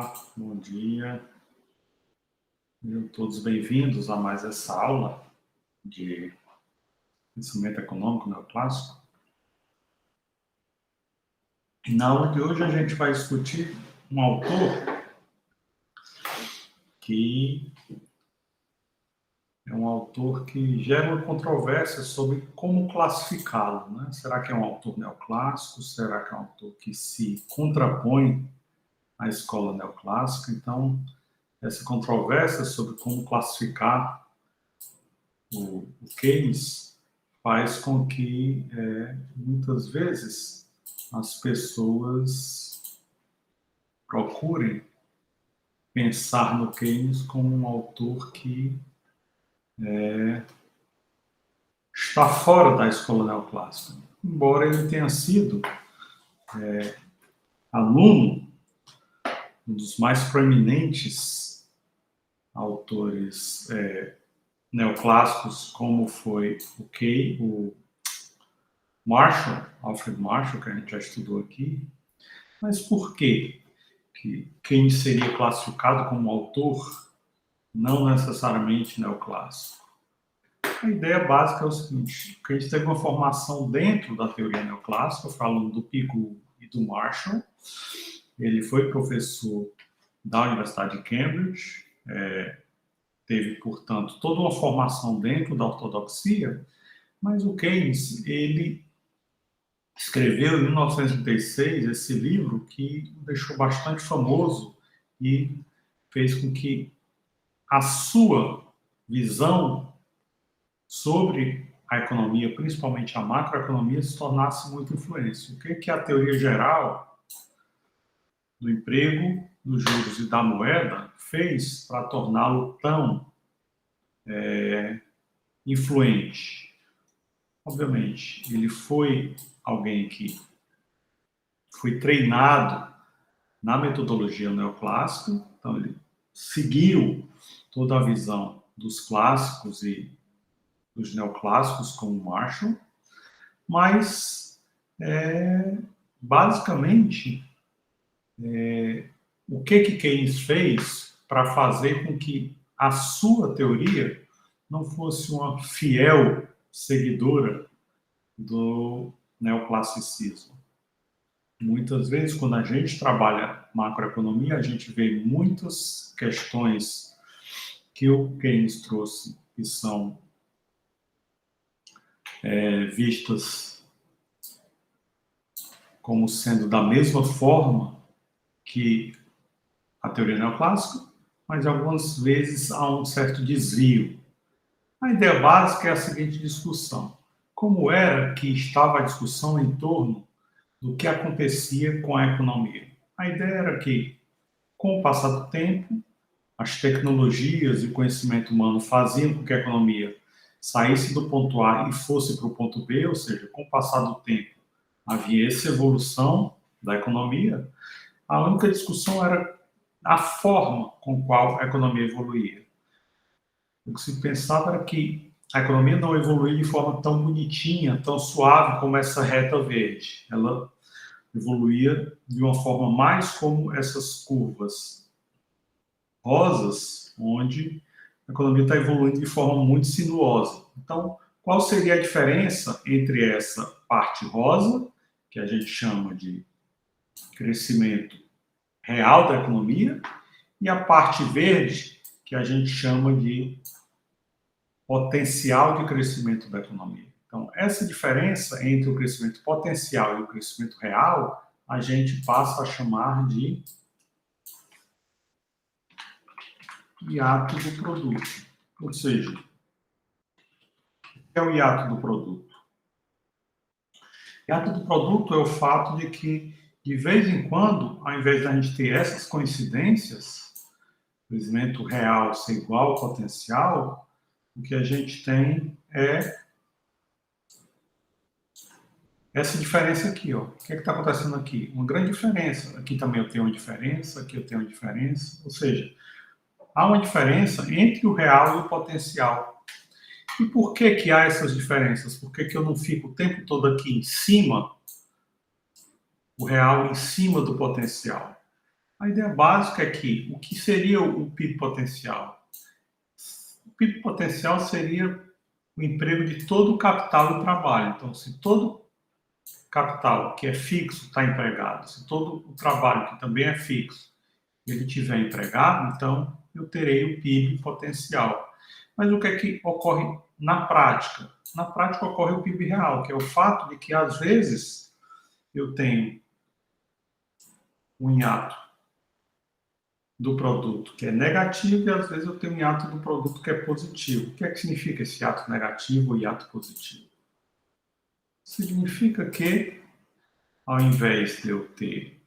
Olá, bom dia. Sejam todos bem-vindos a mais essa aula de pensamento econômico neoclássico. E na aula de hoje a gente vai discutir um autor que gera uma controvérsia sobre como classificá-lo, né? Será que é um autor neoclássico? Será que é um autor que se contrapõe à escola neoclássica? Então, essa controvérsia sobre como classificar o Keynes faz com que, muitas vezes, as pessoas procurem pensar no Keynes como um autor que está fora da escola neoclássica. Embora ele tenha sido aluno, um dos mais proeminentes autores neoclássicos, como foi o Marshall, Alfred Marshall, que a gente já estudou aqui. Mas por quê que Keynes seria classificado como autor não necessariamente neoclássico? A ideia básica é o seguinte: Keynes teve uma formação dentro da teoria neoclássica, falando do Pigou e do Marshall. Ele foi professor da Universidade de Cambridge, teve, portanto, toda uma formação dentro da ortodoxia, mas o Keynes, ele escreveu em 1936 esse livro que o deixou bastante famoso e fez com que a sua visão sobre a economia, principalmente a macroeconomia, se tornasse muito influente. O que a teoria geral do emprego, dos juros e da moeda fez para torná-lo tão influente? Obviamente, ele foi alguém que foi treinado na metodologia neoclássica, então ele seguiu toda a visão dos clássicos e dos neoclássicos, como Marshall, mas, basicamente, o que Keynes fez para fazer com que a sua teoria não fosse uma fiel seguidora do neoclassicismo? Muitas vezes, quando a gente trabalha macroeconomia, a gente vê muitas questões que o Keynes trouxe que são vistas como sendo da mesma forma que a teoria neoclássica, mas algumas vezes há um certo desvio. A ideia básica é a seguinte discussão: como era que estava a discussão em torno do que acontecia com a economia? A ideia era que, com o passar do tempo, as tecnologias e o conhecimento humano faziam com que a economia saísse do ponto A e fosse para o ponto B, ou seja, com o passar do tempo havia essa evolução da economia. A única discussão era a forma com qual a economia evoluía. O que se pensava era que a economia não evoluía de forma tão bonitinha, tão suave como essa reta verde. Ela evoluía de uma forma mais como essas curvas rosas, onde a economia está evoluindo de forma muito sinuosa. Então, qual seria a diferença entre essa parte rosa, que a gente chama de crescimento real da economia, e a parte verde, que a gente chama de potencial de crescimento da economia? Então, essa diferença entre o crescimento potencial e o crescimento real, a gente passa a chamar de hiato do produto. Ou seja, o que é o hiato do produto? O hiato do produto é o fato de que, de vez em quando, ao invés de a gente ter essas coincidências, crescimento real ser igual ao potencial, o que a gente tem é essa diferença aqui, ó. O que está acontecendo aqui? Uma grande diferença. Aqui também eu tenho uma diferença, aqui eu tenho uma diferença. Ou seja, há uma diferença entre o real e o potencial. E por que há essas diferenças? Por que eu não fico o tempo todo aqui em cima, o real em cima do potencial? A ideia básica é que o que seria o PIB potencial? O PIB potencial seria o emprego de todo o capital do trabalho. Então, se todo capital que é fixo está empregado, se todo o trabalho que também é fixo, ele tiver empregado, então eu terei o PIB potencial. Mas o que é que ocorre na prática? Na prática ocorre o PIB real, que é o fato de que, às vezes, eu tenho um hiato do produto que é negativo e, às vezes, eu tenho um hiato do produto que é positivo. O que é que significa esse hiato negativo ou hiato positivo? Significa que, ao invés de eu ter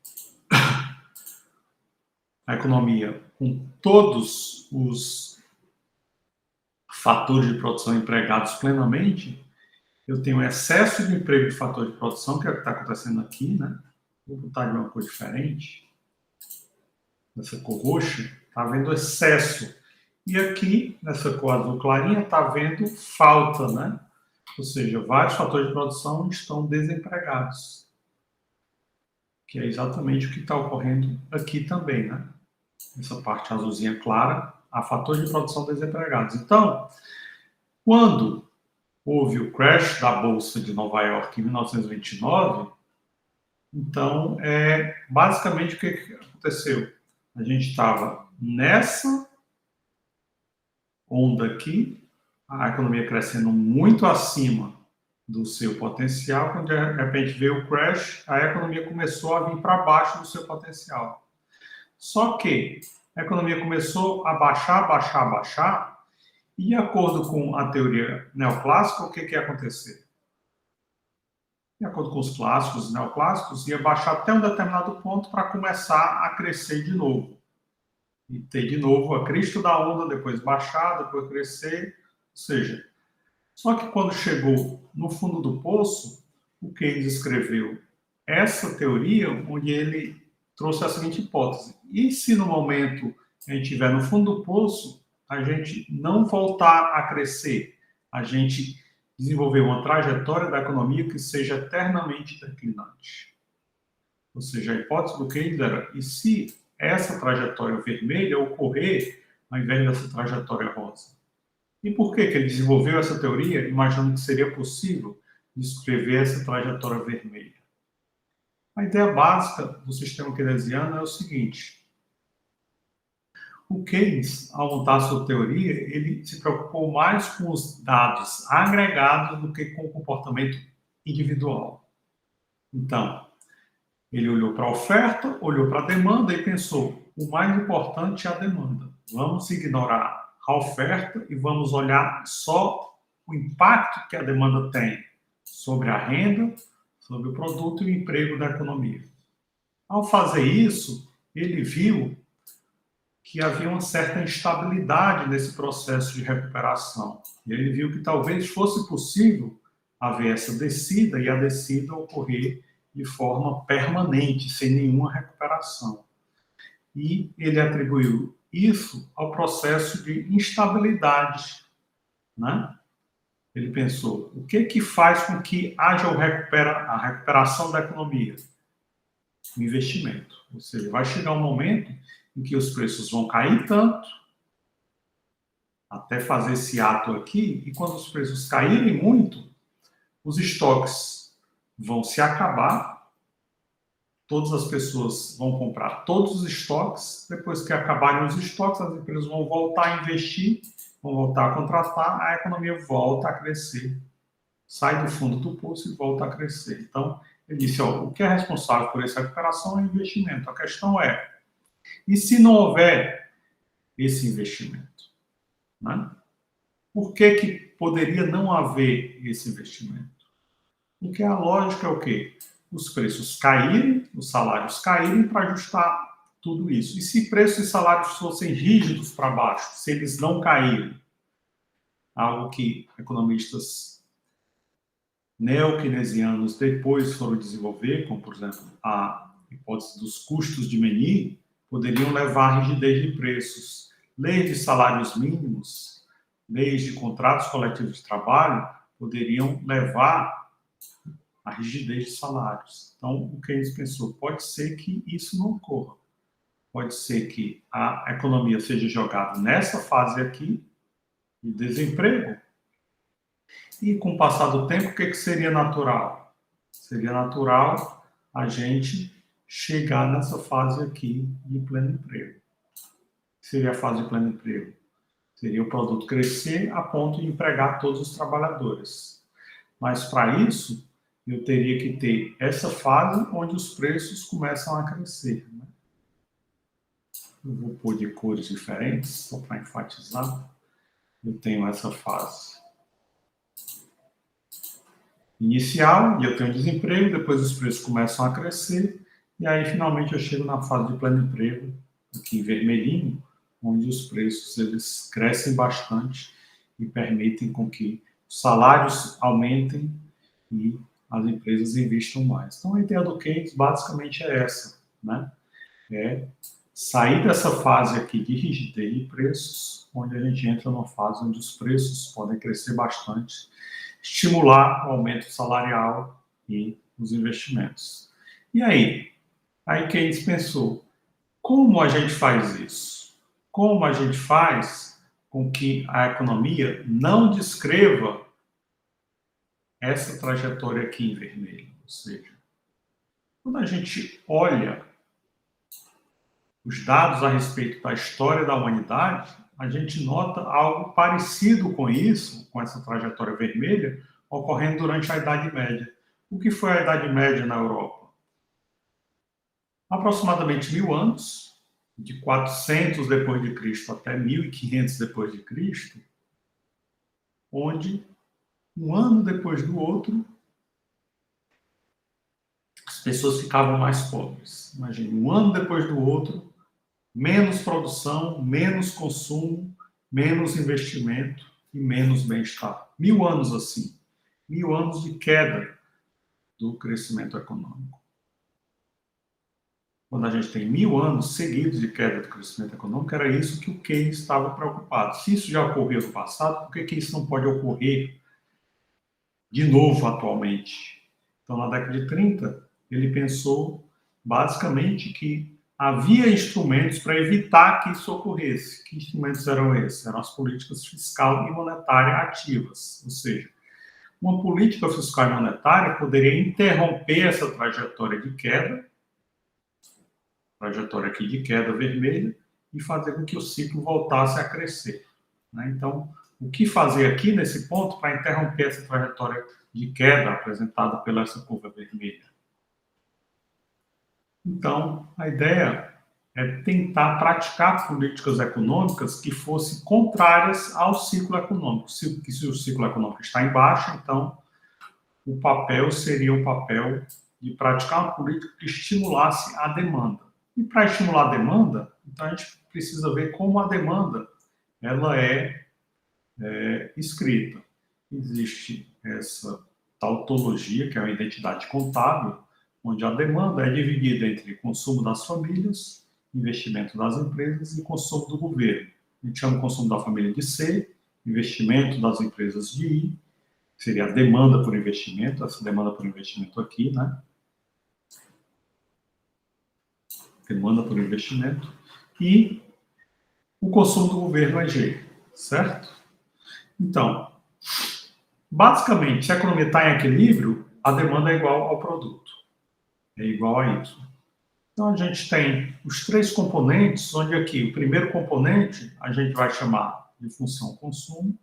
a economia com todos os fatores de produção empregados plenamente, eu tenho excesso de emprego de fator de produção, que é o que está acontecendo aqui, né? Vou botar de uma cor diferente. Nessa cor roxa, está havendo excesso. E aqui, nessa cor azul clarinha, está havendo falta, né? Ou seja, vários fatores de produção estão desempregados. Que é exatamente o que está ocorrendo aqui também, né? Essa parte azulzinha clara, há fatores de produção desempregados. Então, quando houve o crash da Bolsa de Nova York em 1929, então, basicamente o que aconteceu? A gente estava nessa onda aqui, a economia crescendo muito acima do seu potencial, quando de repente veio o crash, a economia começou a vir para baixo do seu potencial. Só que a economia começou a baixar, e de acordo com a teoria neoclássica, o que ia acontecer? De acordo com os clássicos, os neoclássicos, ia baixar até um determinado ponto para começar a crescer de novo. E ter de novo a crista da onda, depois baixar, depois crescer. Ou seja, só que quando chegou no fundo do poço, o Keynes escreveu essa teoria, onde ele trouxe a seguinte hipótese: e se no momento que a gente estiver no fundo do poço, a gente não voltar a crescer, a gente desenvolver uma trajetória da economia que seja eternamente declinante? Ou seja, a hipótese do Keynes era: e se essa trajetória vermelha ocorrer ao invés dessa trajetória rosa? E por que ele desenvolveu essa teoria, imaginando que seria possível descrever essa trajetória vermelha? A ideia básica do sistema keynesiano é o seguinte: o Keynes, ao montar a sua teoria, ele se preocupou mais com os dados agregados do que com o comportamento individual. Então, ele olhou para a oferta, olhou para a demanda e pensou: o mais importante é a demanda. Vamos ignorar a oferta e vamos olhar só o impacto que a demanda tem sobre a renda, sobre o produto e o emprego da economia. Ao fazer isso, ele viu que havia uma certa instabilidade nesse processo de recuperação. E ele viu que talvez fosse possível haver essa descida e a descida ocorrer de forma permanente, sem nenhuma recuperação. E ele atribuiu isso ao processo de instabilidade, né? Ele pensou: o que faz com que haja a recuperação da economia? O investimento. Ou seja, vai chegar um momento em que os preços vão cair tanto, até fazer esse ato aqui, e quando os preços caírem muito, os estoques vão se acabar, todas as pessoas vão comprar todos os estoques, depois que acabarem os estoques, as empresas vão voltar a investir, vão voltar a contratar, a economia volta a crescer, sai do fundo do poço e volta a crescer. Então, ele disse: o que é responsável por essa recuperação é o investimento. A questão é: e se não houver esse investimento? Né? Por que poderia não haver esse investimento? Porque a lógica é o quê? Os preços caírem, os salários caírem para ajustar tudo isso. E se preços e salários fossem rígidos para baixo, se eles não caírem, algo que economistas neo-keynesianos depois foram desenvolver, como, por exemplo, a hipótese dos custos de Meny, poderiam levar à rigidez de preços. Leis de salários mínimos, leis de contratos coletivos de trabalho poderiam levar à rigidez de salários. Então, o Keynes pensou: pode ser que isso não ocorra. pode ser que a economia seja jogada nessa fase aqui, de desemprego, e com o passar do tempo, o que seria natural? Seria natural a gente chegar nessa fase aqui de pleno emprego. O que seria a fase de pleno emprego? Seria o produto crescer a ponto de empregar todos os trabalhadores. Mas para isso, eu teria que ter essa fase onde os preços começam a crescer. Né? Eu vou pôr de cores diferentes, só para enfatizar. Eu tenho essa fase inicial, e eu tenho desemprego, depois os preços começam a crescer, e aí finalmente eu chego na fase de pleno emprego, aqui em vermelhinho, onde os preços eles crescem bastante e permitem com que os salários aumentem e as empresas investam mais. Então a ideia do Keynes basicamente é essa, né? É sair dessa fase aqui de rigidez de preços, onde a gente entra numa fase onde os preços podem crescer bastante, estimular o aumento salarial e os investimentos. E aí Keynes pensou, como a gente faz isso? Como a gente faz com que a economia não descreva essa trajetória aqui em vermelho? Ou seja, quando a gente olha os dados a respeito da história da humanidade, a gente nota algo parecido com isso, com essa trajetória vermelha, ocorrendo durante a Idade Média. O que foi a Idade Média na Europa? Aproximadamente 1000 anos, de 400 depois de Cristo até 1500 depois de Cristo, onde um ano depois do outro as pessoas ficavam mais pobres. Imagine, um ano depois do outro, menos produção, menos consumo, menos investimento e menos bem-estar. 1000 anos assim. 1000 anos de queda do crescimento econômico. Quando a gente tem 1000 anos seguidos de queda do crescimento econômico, era isso que o Keynes estava preocupado. Se isso já ocorreu no passado, por que isso não pode ocorrer de novo atualmente? Então, na década de 30, ele pensou basicamente que havia instrumentos para evitar que isso ocorresse. Que instrumentos eram esses? Eram as políticas fiscal e monetária ativas. Ou seja, uma política fiscal e monetária poderia interromper essa trajetória de queda, trajetória aqui de queda vermelha, e fazer com que o ciclo voltasse a crescer. Né? Então, o que fazer aqui nesse ponto para interromper essa trajetória de queda apresentada pela essa curva vermelha? Então, a ideia é tentar praticar políticas econômicas que fossem contrárias ao ciclo econômico. Se o ciclo econômico está em baixa, então o papel seria o papel de praticar uma política que estimulasse a demanda. E para estimular a demanda, então a gente precisa ver como a demanda ela é escrita. Existe essa tautologia, que é uma identidade contábil, onde a demanda é dividida entre consumo das famílias, investimento das empresas e consumo do governo. A gente chama o consumo da família de C, investimento das empresas de I, que seria a demanda por investimento, essa demanda por investimento aqui, né? Demanda por investimento. E o consumo do governo é G, certo? Então, basicamente, se a economia está em equilíbrio, a demanda é igual ao produto. É igual a Y. Então, a gente tem os três componentes, onde aqui o primeiro componente a gente vai chamar de função consumo.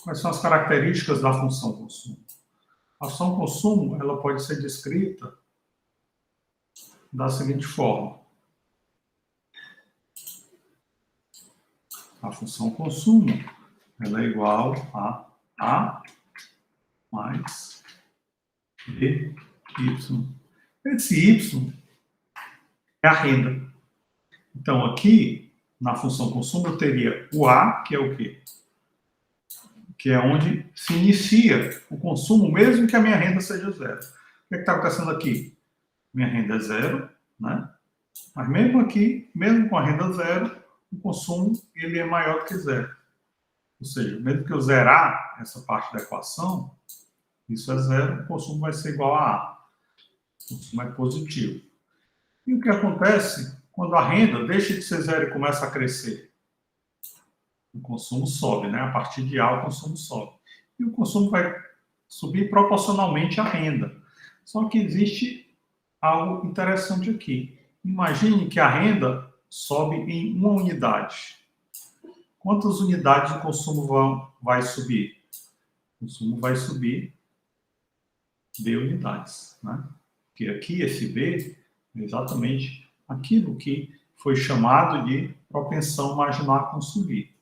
Quais são as características da função consumo? A função consumo ela pode ser descrita da seguinte forma. A função consumo ela é igual a A mais BY. Esse Y é a renda. Então, aqui, na função consumo, eu teria o A, que é o quê? Que é onde se inicia o consumo, mesmo que a minha renda seja zero. O que está acontecendo aqui? Minha renda é zero, né? Mas mesmo aqui, mesmo com a renda zero, o consumo ele é maior do que zero. Ou seja, mesmo que eu zerar essa parte da equação, isso é zero, o consumo vai ser igual a A. O consumo é positivo. E o que acontece Quando a renda deixa de ser zero e começa a crescer, o consumo sobe, né? A partir de A, o consumo sobe. E o consumo vai subir proporcionalmente à renda. Só que existe algo interessante aqui. Imagine que a renda sobe em uma unidade. Quantas unidades o consumo vai subir? O consumo vai subir B unidades, né? Porque aqui esse B é exatamente aquilo que foi chamado de propensão marginal a consumir.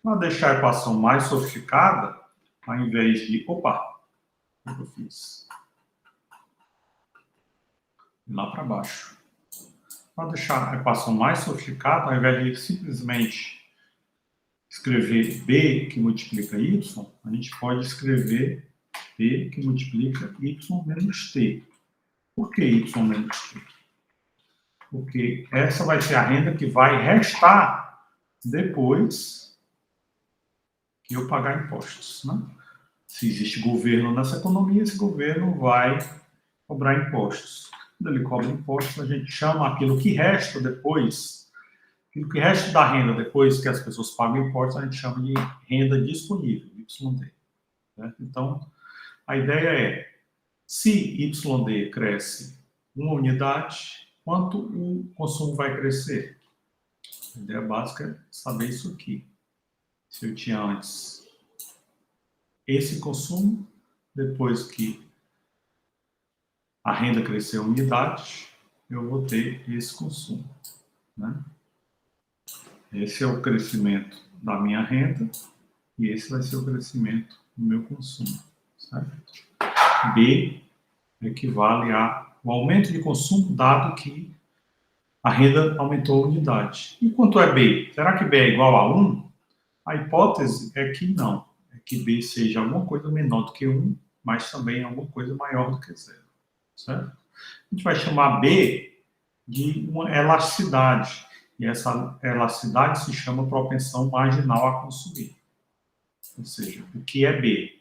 Para deixar a equação mais sofisticada, ao invés de... Opa! O que eu fiz? Lá para baixo. Para deixar a equação mais sofisticada, ao invés de simplesmente escrever B que multiplica Y, a gente pode escrever B que multiplica Y menos T. Por que Y menos T? Porque essa vai ser a renda que vai restar depois que eu pagar impostos, né? Se existe governo nessa economia, esse governo vai cobrar impostos. Quando ele cobra impostos, a gente chama aquilo que resta depois, aquilo que resta da renda depois que as pessoas pagam impostos, a gente chama de renda disponível, YD. Né? Então, a ideia é, se YD cresce uma unidade, quanto o consumo vai crescer? A ideia básica é saber isso aqui. Se eu tinha antes esse consumo, depois que a renda cresceu unidade, eu vou ter esse consumo. Né? Esse é o crescimento da minha renda e esse vai ser o crescimento do meu consumo. Certo? B equivale ao aumento de consumo, dado que a renda aumentou a unidade. E quanto é B? Será que B é igual a 1? A hipótese é que não. É que B seja alguma coisa menor do que 1, mas também alguma coisa maior do que 0. Certo? A gente vai chamar B de uma elasticidade. E essa elasticidade se chama propensão marginal a consumir. Ou seja, o que é B?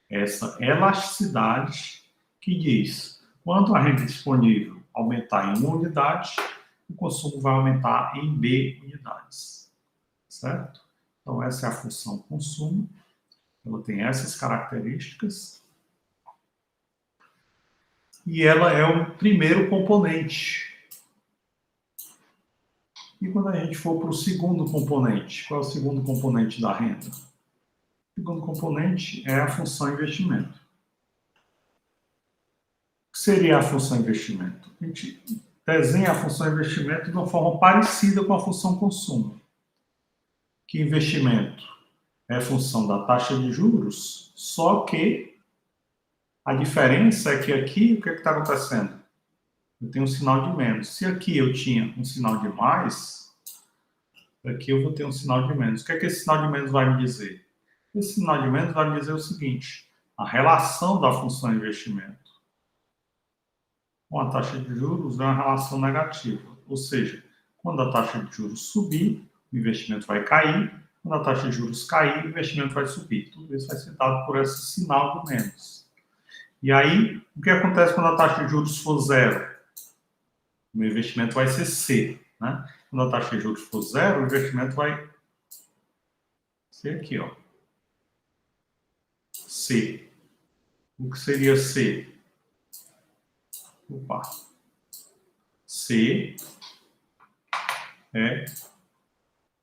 Essa elasticidade que diz, quando a renda disponível aumentar em 1 unidade, o consumo vai aumentar em B unidades. Certo? Então, essa é a função consumo. Ela tem essas características. E ela é o primeiro componente. E quando a gente for para o segundo componente, qual é o segundo componente da renda? O segundo componente é a função investimento. O que seria a função investimento? A gente desenha a função investimento de uma forma parecida com a função consumo. Que investimento é função da taxa de juros, só que a diferença é que aqui, o que está acontecendo? Eu tenho um sinal de menos. Se aqui eu tinha um sinal de mais, aqui eu vou ter um sinal de menos. O que é que esse sinal de menos vai me dizer? Esse sinal de menos vai me dizer o seguinte, a relação da função investimento com a taxa de juros é uma relação negativa. Ou seja, quando a taxa de juros subir, o investimento vai cair. Quando a taxa de juros cair, o investimento vai subir. Tudo isso vai ser dado por esse sinal de menos. E aí, o que acontece quando a taxa de juros for zero? O meu investimento vai ser C. Né? Quando a taxa de juros for zero, o investimento vai ser aqui, ó. C. O que seria C? Opa. C é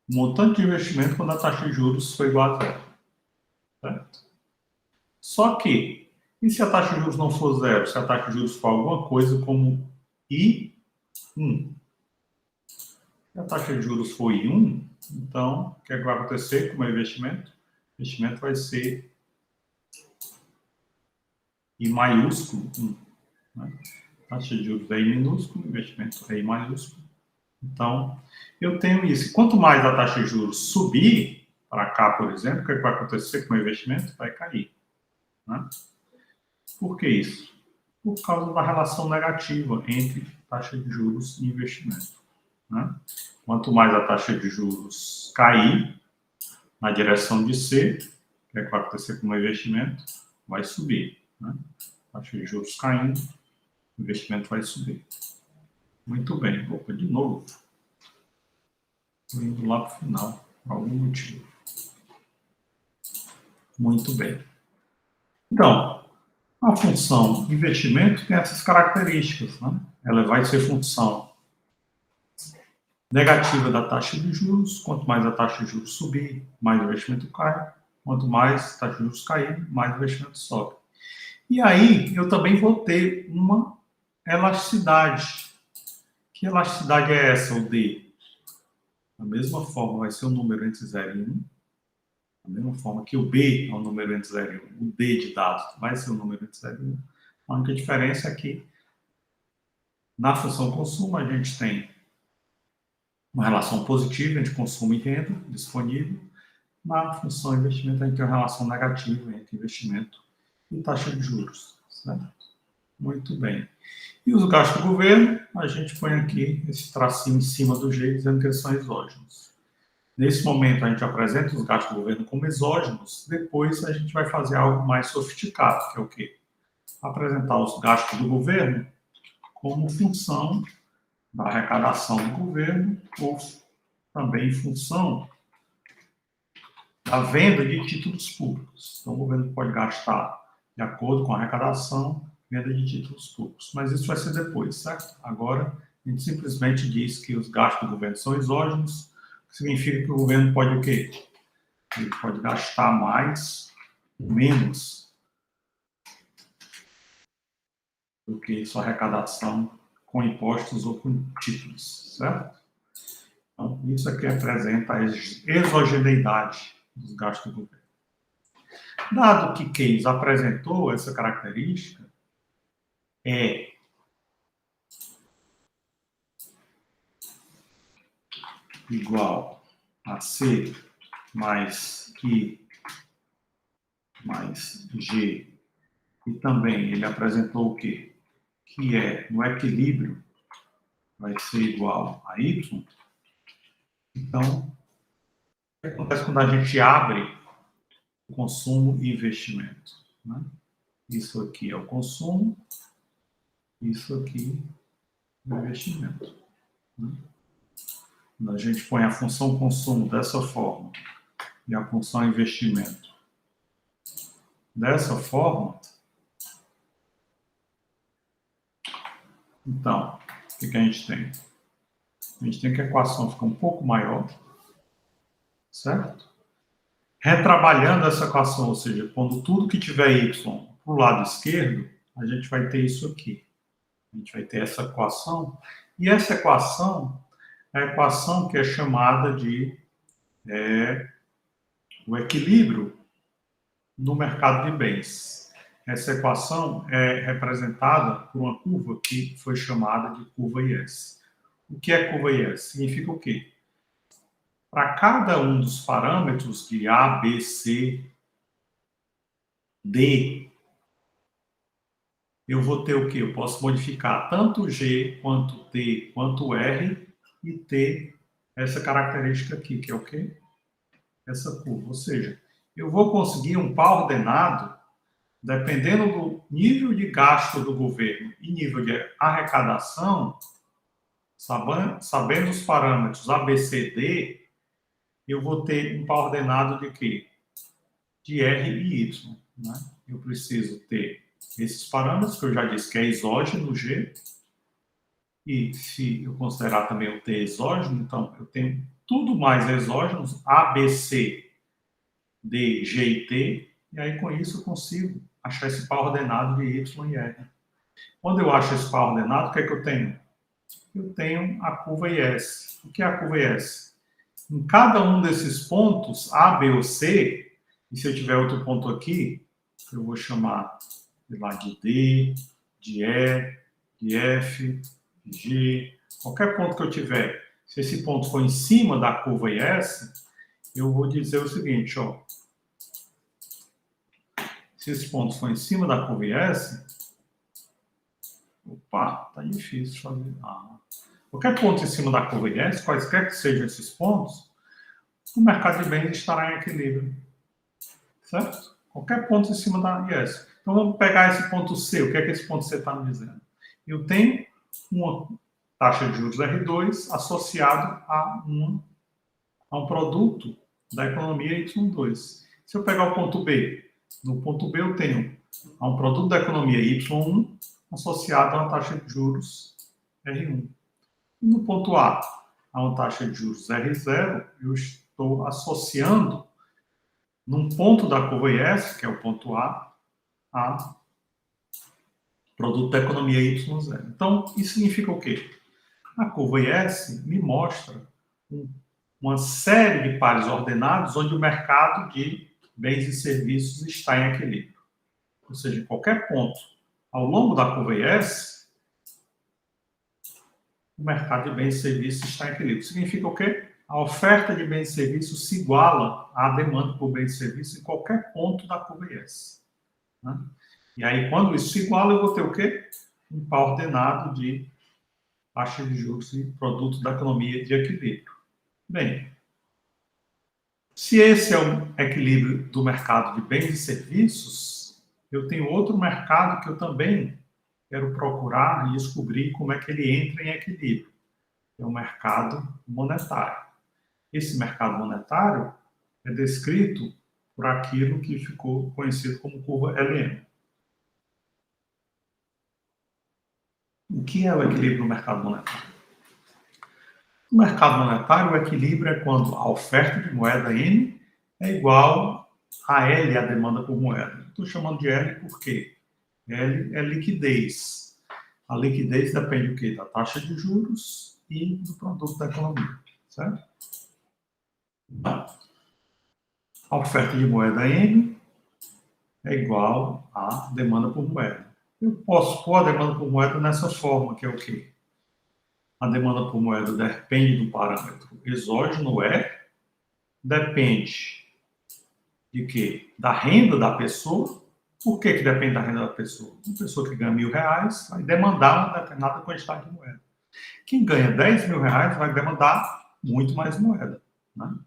o montante de investimento quando a taxa de juros for igual a zero. Certo? Só que, e se a taxa de juros não for zero? Se a taxa de juros for alguma coisa como I1? Se a taxa de juros for I1, então, o que é que vai acontecer com o meu investimento? O investimento vai ser I maiúsculo 1. Né? Taxa de juros é I minúsculo, investimento é I maiúsculo. Então, eu tenho isso. Quanto mais a taxa de juros subir, para cá, por exemplo, o que vai acontecer com o investimento? Vai cair. Né? Por que isso? Por causa da relação negativa entre taxa de juros e investimento. Né? Quanto mais a taxa de juros cair na direção de C, o que vai acontecer com o investimento? Vai subir. Né? Taxa de juros caindo, o investimento vai subir. Muito bem. Opa, de novo. Estou indo lá para o final, por algum motivo. Muito bem. Então, a função investimento tem essas características, né? Ela vai ser função negativa da taxa de juros. Quanto mais a taxa de juros subir, mais o investimento cai. Quanto mais a taxa de juros cair, mais o investimento sobe. E aí, eu também vou ter uma elasticidade. Que elasticidade é essa, o D? Da mesma forma, vai ser um número entre 0 e 1. Da mesma forma que o B é um número entre 0 e 1. O D de dados vai ser um número entre 0 e 1. A única diferença é que na função consumo a gente tem uma relação positiva entre consumo e renda disponível. Na função investimento a gente tem uma relação negativa entre investimento e taxa de juros. Certo? Muito bem. E os gastos do governo, a gente põe aqui esse tracinho em cima do G, dizendo que eles são exógenos. Nesse momento, a gente apresenta os gastos do governo como exógenos, depois a gente vai fazer algo mais sofisticado, que é o quê? Apresentar os gastos do governo como função da arrecadação do governo ou também em função da venda de títulos públicos. Então, o governo pode gastar de acordo com a arrecadação, venda de títulos públicos. Mas isso vai ser depois, certo? Agora, a gente simplesmente diz que os gastos do governo são exógenos, o que significa que o governo pode o quê? Ele pode gastar mais, menos do que sua arrecadação com impostos ou com títulos, certo? Então, isso aqui apresenta a exogeneidade dos gastos do governo. Dado que Keynes apresentou essa característica, é igual a C mais I mais G. E também ele apresentou o quê? Que é, no equilíbrio, vai ser igual a Y. Então, o que acontece quando a gente abre o consumo e investimento? Né? Isso aqui é o consumo, isso aqui é o investimento. Né? Quando a gente põe a função consumo dessa forma e a função investimento dessa forma, então, o que a gente tem? A gente tem que a equação fica um pouco maior, certo? Retrabalhando essa equação, ou seja, quando tudo que tiver y para o lado esquerdo, a gente vai ter isso aqui. A gente vai ter essa equação, e essa equação é a equação que é chamada de o equilíbrio no mercado de bens. Essa equação é representada por uma curva que foi chamada de curva IS. O que é curva IS? Significa o quê? Para cada um dos parâmetros de A, B, C, D, eu vou ter o quê? Eu posso modificar tanto G, quanto T, quanto R e ter essa característica aqui, que é o quê? Essa curva. Ou seja, eu vou conseguir um par ordenado, dependendo do nível de gasto do governo e nível de arrecadação, sabendo os parâmetros A, B, C, D, eu vou ter um par ordenado de quê? De R e Y. Né? Eu preciso ter esses parâmetros, que eu já disse que é exógeno G, e se eu considerar também o T exógeno, então eu tenho tudo mais exógenos, A, B, C, D, G e T, e aí com isso eu consigo achar esse par ordenado de Y e R. Quando eu acho esse par ordenado, o que é que eu tenho? Eu tenho a curva IS. O que é a curva IS? Em cada um desses pontos, A, B ou C, e se eu tiver outro ponto aqui, eu vou chamar de D, de E, de F, de G, qualquer ponto que eu tiver, se esse ponto for em cima da curva IS, eu vou dizer o seguinte, ó, se esse ponto for em cima da curva IS, opa, tá difícil fazer. Qualquer ponto em cima da curva IS, quaisquer que sejam esses pontos, o mercado de bens estará em equilíbrio. Certo? Qualquer ponto em cima da IS. Então, vamos pegar esse ponto C. O que é que esse ponto C está me dizendo? Eu tenho uma taxa de juros R2 associado a uma a um produto da economia Y2. Se eu pegar o ponto B, no ponto B eu tenho a um produto da economia Y1 associado a uma taxa de juros R1. E no ponto A, a uma taxa de juros R0, eu estou associando num ponto da curva IS, que é o ponto A produto da economia Y0. Então, isso significa o quê? A curva IS me mostra uma série de pares ordenados onde o mercado de bens e serviços está em equilíbrio. Ou seja, em qualquer ponto ao longo da curva IS, o mercado de bens e serviços está em equilíbrio. Significa o quê? A oferta de bens e serviços se iguala à demanda por bens e serviços em qualquer ponto da curva IS. Né? E aí, quando isso se iguala, eu vou ter o quê? Um par ordenado de taxa de juros e produto da economia de equilíbrio. Bem, se esse é o equilíbrio do mercado de bens e serviços, eu tenho outro mercado que eu também quero procurar e descobrir como é que ele entra em equilíbrio. É o mercado monetário. Esse mercado monetário é descrito por aquilo que ficou conhecido como curva LM. O que é o equilíbrio no mercado monetário? No mercado monetário, o equilíbrio é quando a oferta de moeda N é igual a L, a demanda por moeda. Estou chamando de L porque L é liquidez. A liquidez depende do quê? Da taxa de juros e do produto da economia, certo? Então, a oferta de moeda N é igual à demanda por moeda. Eu posso pôr a demanda por moeda nessa forma, que é o quê? A demanda por moeda depende do parâmetro exógeno E, depende de quê? Da renda da pessoa. Por que depende da renda da pessoa? Uma pessoa que ganha R$1.000 vai demandar uma determinada quantidade de moeda. Quem ganha R$10.000 vai demandar muito mais moeda. Né?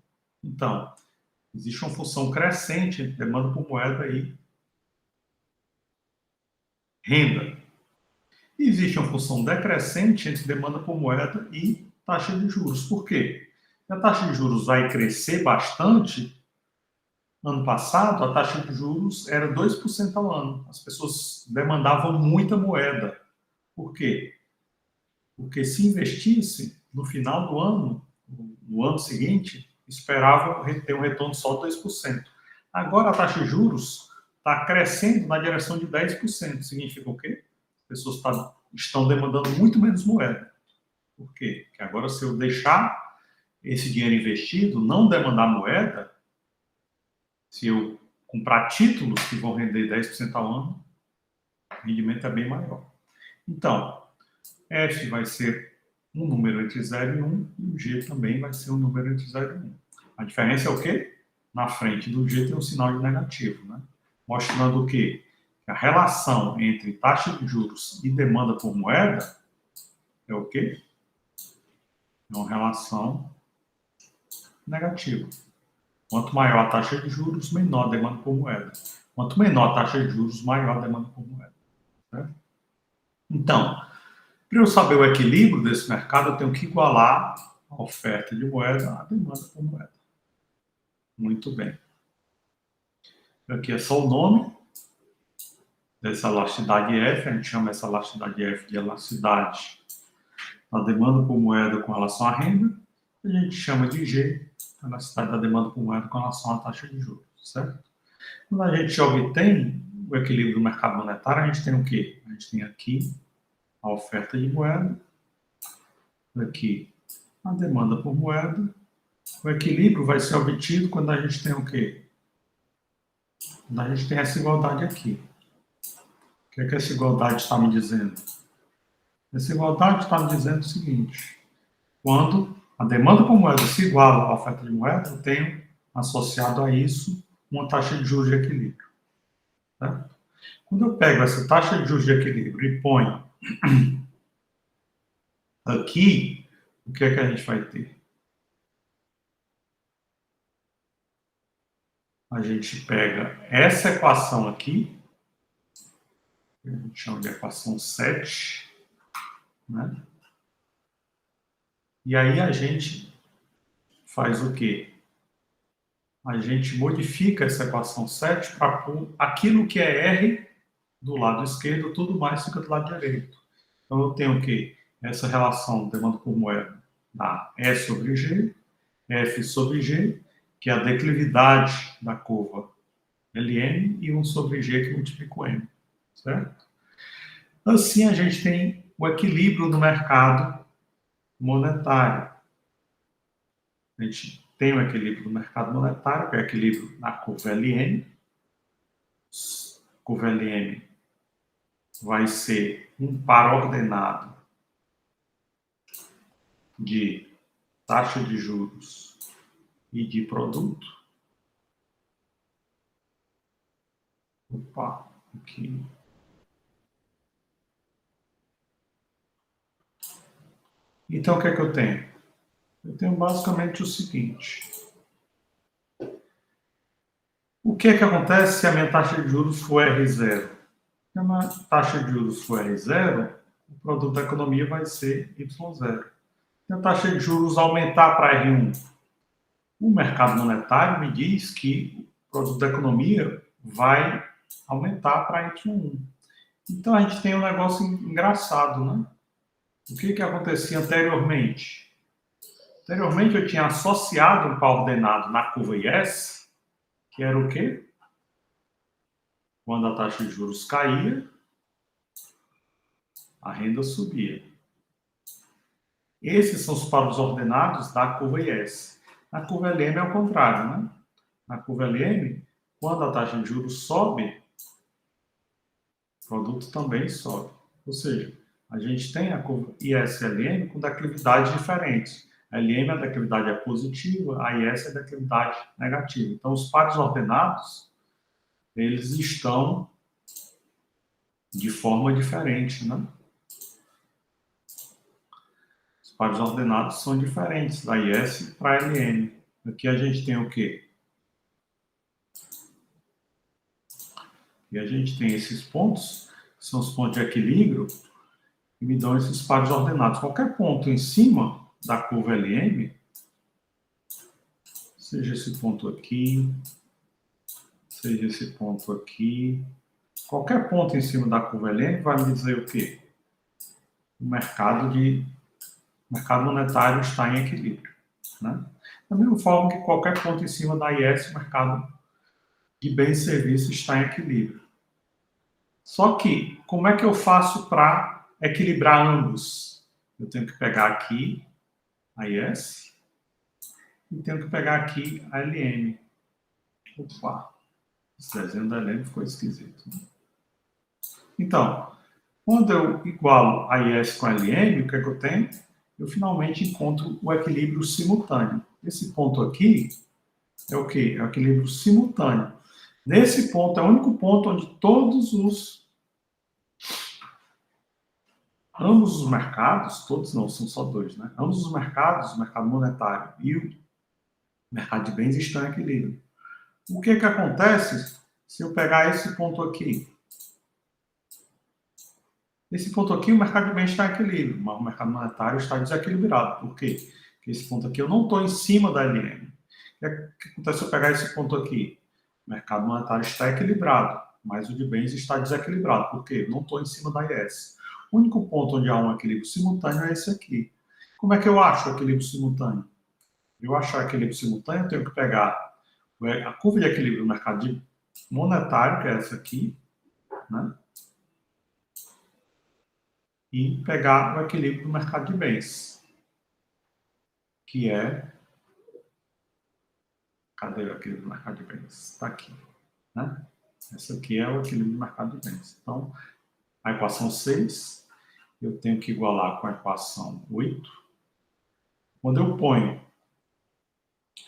Então, existe uma função crescente entre demanda por moeda e renda. E existe uma função decrescente entre demanda por moeda e taxa de juros. Por quê? Se a taxa de juros vai crescer bastante, ano passado, a taxa de juros era 2% ao ano. As pessoas demandavam muita moeda. Por quê? Porque se investisse no final do ano, no ano seguinte, esperavam ter um retorno só de 2%. Agora a taxa de juros está crescendo na direção de 10%. Significa o quê? As pessoas estão demandando muito menos moeda. Por quê? Porque agora, se eu deixar esse dinheiro investido, não demandar moeda, se eu comprar títulos que vão render 10% ao ano, o rendimento é bem maior. Então, F vai ser um número entre 0 e 1, e o G também vai ser um número entre 0 e 1. A diferença é o quê? Na frente do G tem um sinal de negativo, né? Mostrando o quê? Que a relação entre taxa de juros e demanda por moeda é o quê? É uma relação negativa. Quanto maior a taxa de juros, menor a demanda por moeda. Quanto menor a taxa de juros, maior a demanda por moeda. Certo? Então, para eu saber o equilíbrio desse mercado, eu tenho que igualar a oferta de moeda à demanda por moeda. Muito bem. Aqui é só o nome dessa elasticidade F, a gente chama essa elasticidade F de elasticidade da demanda por moeda com relação à renda, a gente chama de G, a elasticidade da demanda por moeda com relação à taxa de juros, certo? Quando a gente obtém o equilíbrio do mercado monetário, a gente tem o quê? A gente tem aqui a oferta de moeda, aqui a demanda por moeda. O equilíbrio vai ser obtido quando a gente tem o quê? Quando a gente tem essa igualdade aqui. O que é que essa igualdade está me dizendo? Essa igualdade está me dizendo o seguinte: quando a demanda por moeda se iguala à oferta de moeda, eu tenho associado a isso uma taxa de juros de equilíbrio. Certo? Quando eu pego essa taxa de juros de equilíbrio e ponho aqui, o que é que a gente vai ter? A gente pega essa equação aqui, que a gente chama de equação 7, né? E aí a gente faz o quê? A gente modifica essa equação 7 para pôr aquilo que é R do lado esquerdo, tudo mais fica do lado direito. Então, eu tenho o quê? Essa relação demanda por moeda da E sobre G, F sobre G, que é a declividade da curva LM, e 1 sobre G, que multiplica o M. Certo? Assim, a gente tem o equilíbrio no mercado monetário. A gente tem o equilíbrio no mercado monetário, que é o equilíbrio na curva LM. A curva LM vai ser um par ordenado de taxa de juros e de produto. Opa, aqui. Então, o que é que eu tenho? Eu tenho basicamente o seguinte. O que é que acontece se a minha taxa de juros for R0? Se a minha taxa de juros for R0, o produto da economia vai ser Y0. Se a taxa de juros aumentar para R1, o mercado monetário me diz que o produto da economia vai aumentar para Y1. Então, a gente tem um negócio engraçado, né? O que acontecia anteriormente? Anteriormente, eu tinha associado um par ordenado na curva IS, que era o quê? Quando a taxa de juros caía, a renda subia. Esses são os pares ordenados da curva IS. Na curva LM é o contrário, né? Na curva LM, quando a taxa de juros sobe, o produto também sobe. Ou seja, a gente tem a curva IS-LM com declividades diferentes. A LM, a declividade é positiva, a IS é a declividade negativa. Então, os pares ordenados, eles estão de forma diferente, né? Os pares ordenados são diferentes, da IS para a LM. Aqui a gente tem o quê? E a gente tem esses pontos, que são os pontos de equilíbrio, que me dão esses pares ordenados. Qualquer ponto em cima da curva LM, seja esse ponto aqui, seja esse ponto aqui, qualquer ponto em cima da curva LM vai me dizer o quê? O mercado monetário está em equilíbrio. Né? Da mesma forma que qualquer ponto em cima da IS, o mercado de bens e serviços está em equilíbrio. Só que, como é que eu faço para equilibrar ambos? Eu tenho que pegar aqui a IS e tenho que pegar aqui a LM. Opa, esse desenho da LM ficou esquisito. Né? Então, quando eu igualo a IS com a LM, o que é que eu tenho? Eu finalmente encontro o equilíbrio simultâneo. Esse ponto aqui é o quê? É o equilíbrio simultâneo. Nesse ponto, é o único ponto onde ambos os mercados, todos não, são só dois, né? Ambos os mercados, o mercado monetário e o mercado de bens, estão em equilíbrio. O que acontece se eu pegar esse ponto aqui? Esse ponto aqui, o mercado de bens está em equilíbrio, mas o mercado monetário está desequilibrado. Por quê? Porque esse ponto aqui eu não estou em cima da LM. O que acontece se eu pegar esse ponto aqui? O mercado monetário está equilibrado, mas o de bens está desequilibrado. Por quê? Eu não estou em cima da IS. O único ponto onde há um equilíbrio simultâneo é esse aqui. Como é que eu acho o equilíbrio simultâneo? Eu achar equilíbrio simultâneo, eu tenho que pegar a curva de equilíbrio do mercado monetário, que é essa aqui, né? E pegar o equilíbrio do mercado de bens, que é... Cadê o equilíbrio do mercado de bens? Está aqui, né? Essa aqui é o equilíbrio do mercado de bens. Então, a equação 6, eu tenho que igualar com a equação 8. Quando eu ponho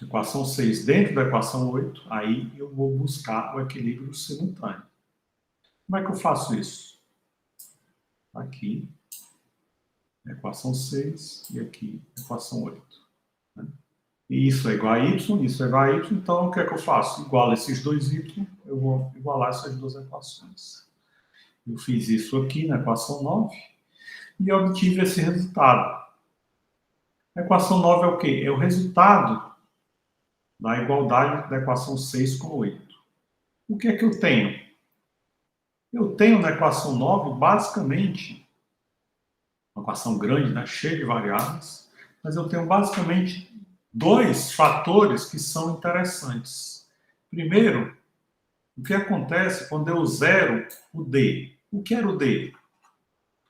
a equação 6 dentro da equação 8, aí eu vou buscar o equilíbrio simultâneo. Como é que eu faço isso? Aqui, equação 6, e aqui, equação 8. Né? E isso é igual a y, isso é igual a y, então o que é que eu faço? Igualo esses dois y, eu vou igualar essas duas equações. Eu fiz isso aqui na equação 9 e obtive esse resultado. A equação 9 é o quê? É o resultado da igualdade da equação 6 com 8. O que é que eu tenho? Eu tenho na equação 9, basicamente, uma equação grande, né, cheia de variáveis, mas eu tenho basicamente dois fatores que são interessantes. Primeiro, o que acontece quando eu zero o D? O que era o D?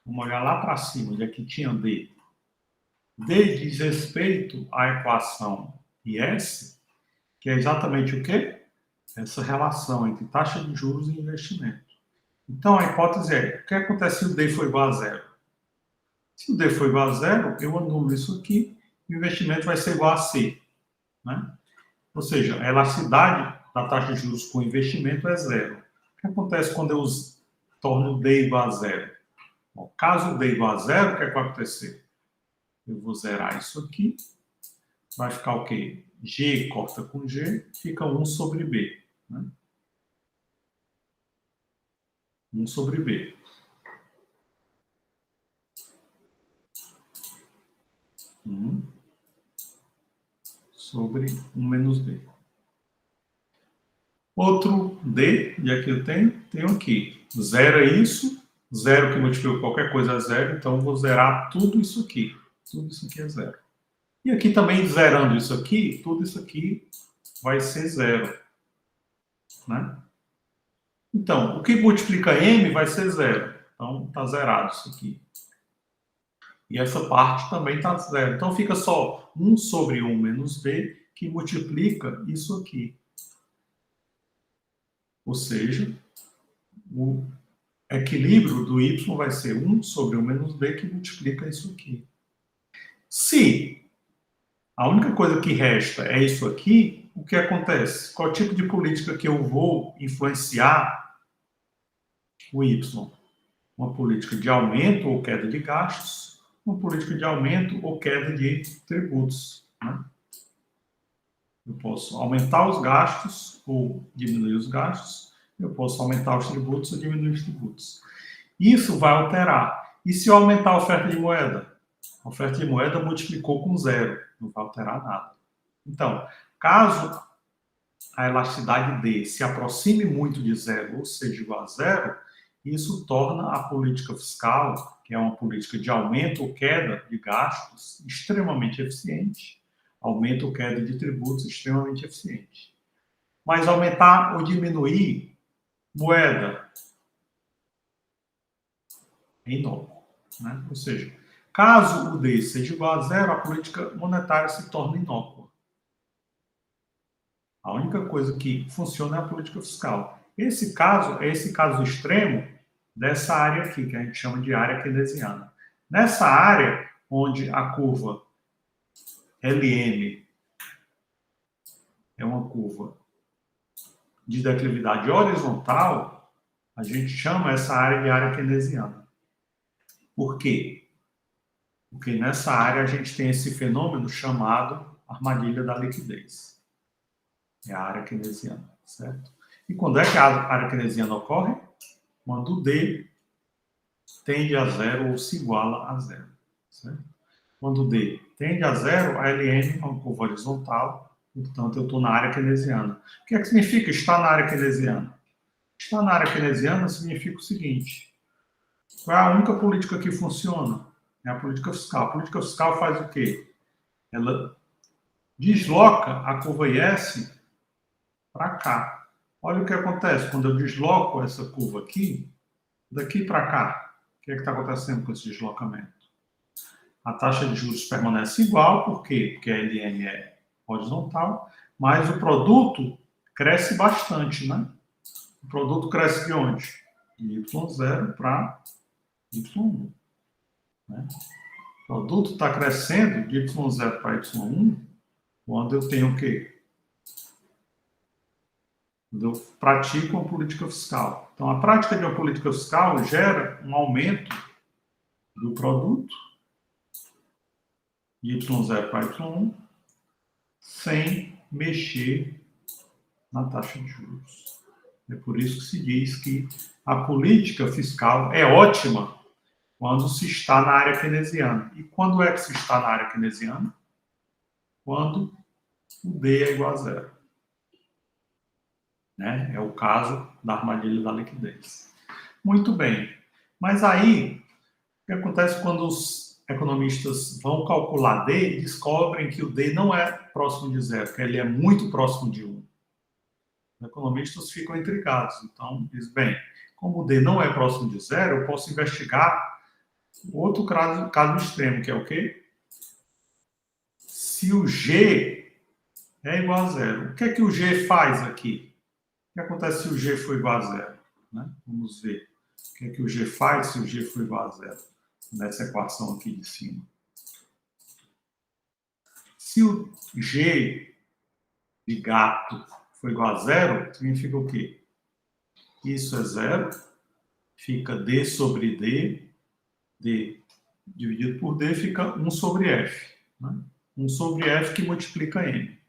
Vamos olhar lá para cima, onde aqui tinha D. D diz respeito à equação IS, que é exatamente o quê? Essa relação entre taxa de juros e investimento. Então, a hipótese é, o que acontece se o D for igual a zero? Se o D for igual a zero, eu anulo isso aqui, e o investimento vai ser igual a C. Né? Ou seja, a elasticidade da taxa de juros com o investimento é zero. O que acontece quando eu torno o D igual a zero? Bom, caso o D igual a zero, o que é que vai acontecer? Eu vou zerar isso aqui, vai ficar o quê? G corta com G, fica 1 sobre B. Né? 1 sobre B. Sobre 1 menos B. Outro D, e aqui eu tenho aqui. Zero é isso, zero que multiplica qualquer coisa é zero, então eu vou zerar tudo isso aqui. Tudo isso aqui é zero. E aqui também, zerando isso aqui, tudo isso aqui vai ser zero. Né? Então, o que multiplica M vai ser zero. Então, está zerado isso aqui. E essa parte também está zero. Então, fica só 1 sobre 1 menos B, que multiplica isso aqui. Ou seja, o equilíbrio do y vai ser 1 sobre 1 menos b, que multiplica isso aqui. Se a única coisa que resta é isso aqui, o que acontece? Qual tipo de política que eu vou influenciar o y? Uma política de aumento ou queda de gastos, uma política de aumento ou queda de tributos. Né? Eu posso aumentar os gastos ou diminuir os gastos, eu posso aumentar os tributos ou diminuir os tributos. Isso vai alterar. E se eu aumentar a oferta de moeda? A oferta de moeda multiplicou com zero, não vai alterar nada. Então, caso a elasticidade D se aproxime muito de zero, ou seja, igual a zero, isso torna a política fiscal, que é uma política de aumento ou queda de gastos, extremamente eficiente, aumento ou queda de tributos extremamente eficiente. Mas aumentar ou diminuir moeda é inócuo. Né? Ou seja, caso o D seja igual a zero, a política monetária se torna inócua. A única coisa que funciona é a política fiscal. Esse caso é esse caso extremo dessa área aqui, que a gente chama de área keynesiana. Nessa área, onde a curva LM é uma curva de declividade horizontal, a gente chama essa área de área keynesiana. Por quê? Porque nessa área a gente tem esse fenômeno chamado armadilha da liquidez. É a área keynesiana, certo? E quando é que a área keynesiana ocorre? Quando o D tende a zero ou se iguala a zero, certo? Quando o D tende a zero, a LM é uma curva horizontal, portanto eu estou na área keynesiana. O que é que significa estar na área keynesiana? Estar na área keynesiana significa o seguinte: qual é a única política que funciona? É a política fiscal. A política fiscal faz o quê? Ela desloca a curva IS para cá. Olha o que acontece quando eu desloco essa curva aqui, daqui para cá. O que é que está acontecendo com esse deslocamento? A taxa de juros permanece igual, por quê? Porque a LM é horizontal, mas o produto cresce bastante, né? O produto cresce de onde? De Y0 para Y1. Né? O produto está crescendo de Y0 para Y1 quando eu tenho o quê? Quando eu pratico uma política fiscal. Então, a prática de uma política fiscal gera um aumento do produto de Y0 para Y1 sem mexer na taxa de juros. É por isso que se diz que a política fiscal é ótima quando se está na área keynesiana. E quando é que se está na área keynesiana? Quando o D é igual a zero. Né? É o caso da armadilha da liquidez. Muito bem. Mas aí, o que acontece quando os economistas vão calcular D e descobrem que o D não é próximo de zero, que ele é muito próximo de 1? Os economistas ficam intrigados. Então, dizem, bem, como o D não é próximo de zero, eu posso investigar outro caso extremo, que é o quê? Se o G é igual a zero, o que é que o G faz aqui? O que acontece se o G for igual a zero? Né? Vamos ver. O que é que o G faz se o G for igual a zero? Nessa equação aqui de cima. Se o G de gato for igual a zero, significa o quê? Isso é zero, fica D sobre D, D dividido por D fica 1 sobre F. Né? 1 sobre F que multiplica M.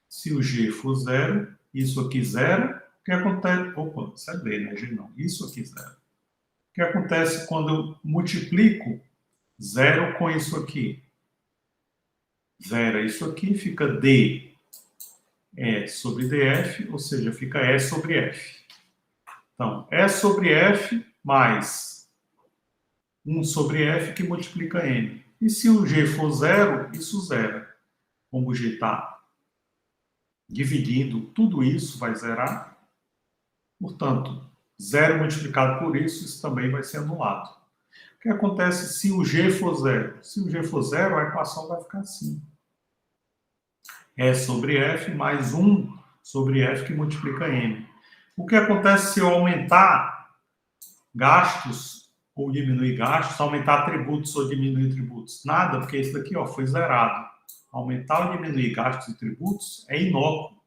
Se o G for zero, isso aqui zero, o que acontece? Opa, isso é D, né? G não. Isso aqui zero. O que acontece quando eu multiplico zero com isso aqui? Zero é isso aqui, fica D sobre DF, ou seja, fica E sobre F. Então, E sobre F mais 1 sobre F que multiplica M. E se o G for zero, isso zera. Como o G está dividindo, tudo isso vai zerar. Portanto, zero multiplicado por isso, isso também vai ser anulado. O que acontece se o G for zero? Se o G for zero, a equação vai ficar assim. E sobre F mais 1 sobre F que multiplica M. O que acontece se eu aumentar gastos ou diminuir gastos, aumentar tributos ou diminuir tributos? Nada, porque isso daqui foi zerado. Aumentar ou diminuir gastos e tributos é inócuo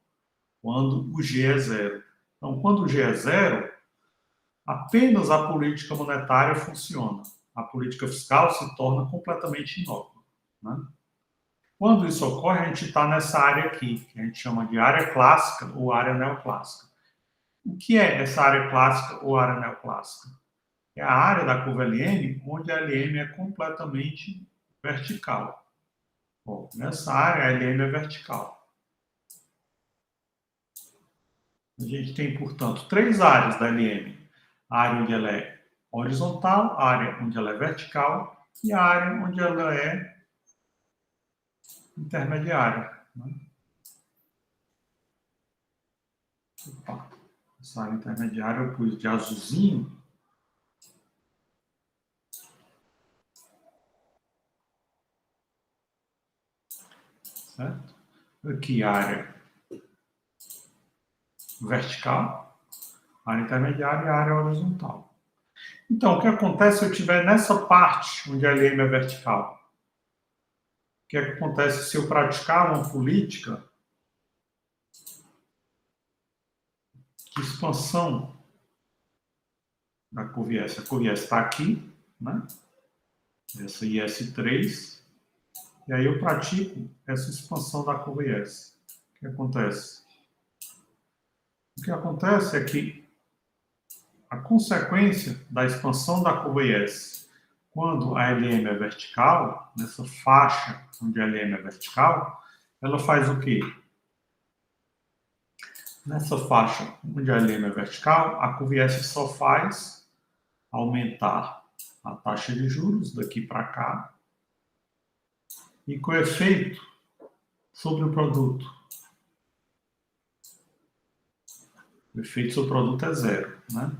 quando o G é zero. Então, quando o G é zero, apenas a política monetária funciona. A política fiscal se torna completamente inócua. Né? Quando isso ocorre, a gente está nessa área aqui, que a gente chama de área clássica ou área neoclássica. O que é essa área clássica ou área neoclássica? É a área da curva LM, onde a LM é completamente vertical. Bom, nessa área, a LM é vertical. A gente tem, portanto, 3 áreas da LM. A área onde ela é horizontal, a área onde ela é vertical e a área onde ela é intermediária. Né? Opa, essa área intermediária eu pus de azulzinho. Certo? Aqui a área vertical, a área intermediária e a área horizontal. Então, o que acontece se eu estiver nessa parte onde a LM é vertical? O que acontece se eu praticar uma política de expansão da curva IS? A curva IS está aqui, né? Essa IS3, e aí eu pratico essa expansão da curva IS. O que acontece? O que acontece é que a consequência da expansão da curva IS, quando a LM é vertical, nessa faixa onde a LM é vertical, ela faz o quê? Nessa faixa onde a LM é vertical, a curva IS só faz aumentar a taxa de juros daqui para cá, e com efeito sobre o produto. O efeito sobre o produto é zero. Né?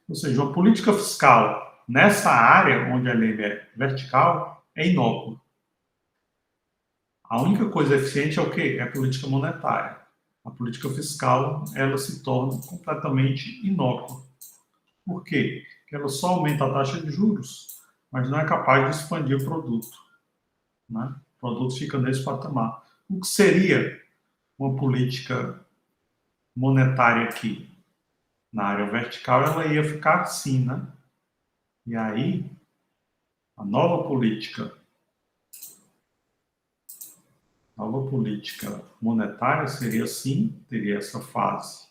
Ou seja, uma política fiscal nessa área onde a LM é vertical é inócua. A única coisa eficiente é o quê? É a política monetária. A política fiscal, ela se torna completamente inócua. Por quê? Porque ela só aumenta a taxa de juros, mas não é capaz de expandir o produto. Né? O produto fica nesse patamar. O que seria uma política monetária aqui? Na área vertical, ela ia ficar assim, né? E aí, a nova política monetária seria assim, teria essa fase.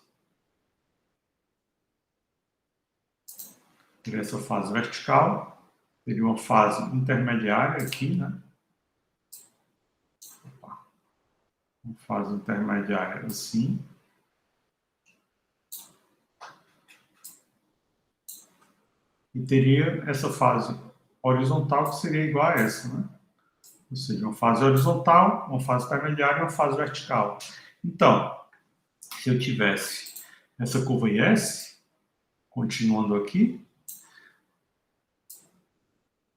Teria essa fase vertical, teria uma fase intermediária aqui, né? uma fase intermediária assim. E teria essa fase horizontal que seria igual a essa, né? Ou seja, uma fase horizontal, uma fase intermediária e uma fase vertical. Então, se eu tivesse essa curva em S, continuando aqui,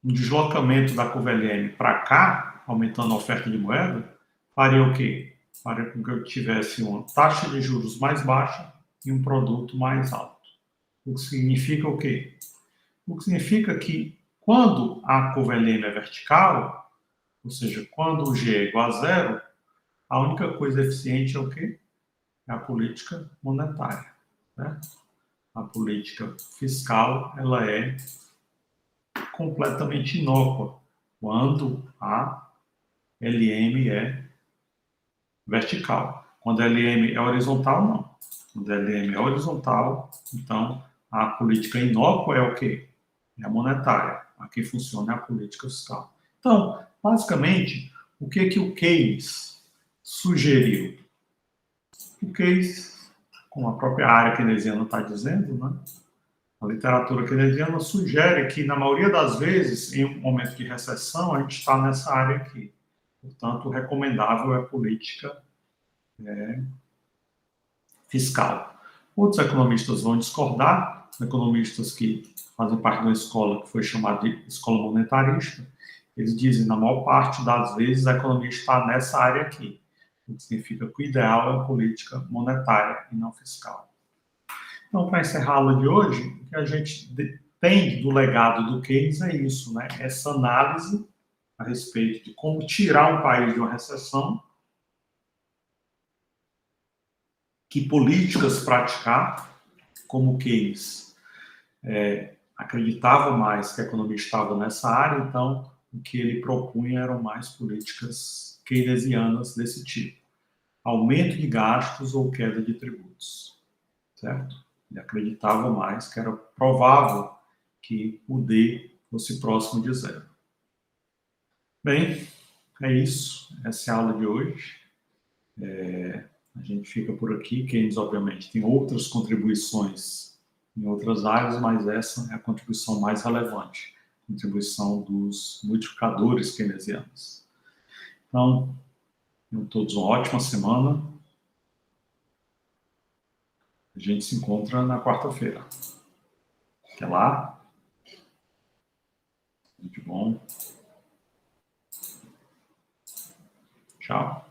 um deslocamento da curva LM para cá, aumentando a oferta de moeda, faria o quê? Faria com que eu tivesse uma taxa de juros mais baixa e um produto mais alto. O que significa o quê? O que significa que quando a curva LM é vertical, ou seja, quando o G é igual a zero, a única coisa eficiente é o quê? É a política monetária. Né? A política fiscal ela é completamente inócua quando a LM é vertical. Quando a LM é horizontal, não. Quando a LM é horizontal, então a política inócua é o quê? É a monetária. Aqui funciona a política fiscal. Então, basicamente, o que o Keynes sugeriu? O Keynes, como a própria área keynesiana está dizendo, né? A literatura keynesiana sugere que, na maioria das vezes, em um momento de recessão, a gente está nessa área aqui. Portanto, o recomendável é a política fiscal. Outros economistas vão discordar, economistas que fazem parte de uma escola que foi chamada de escola monetarista, eles dizem, na maior parte das vezes, a economia está nessa área aqui, o que significa que o ideal é a política monetária e não fiscal. Então, para encerrar a aula de hoje, o que a gente tem do legado do Keynes é isso, né? Essa análise a respeito de como tirar um país de uma recessão, que políticas praticar, como Keynes acreditava mais que a economia estava nessa área, então o que ele propunha eram mais políticas keynesianas desse tipo. Aumento de gastos ou queda de tributos, certo? Ele acreditava mais que era provável que o D fosse próximo de zero. Bem, é isso. Essa é a aula de hoje. A gente fica por aqui. Keynes, obviamente, tem outras contribuições em outras áreas, mas essa é a contribuição mais relevante, a contribuição dos multiplicadores keynesianos. Então, tenham todos uma ótima semana. A gente se encontra na quarta-feira. Até lá. Tudo de bom. Tchau.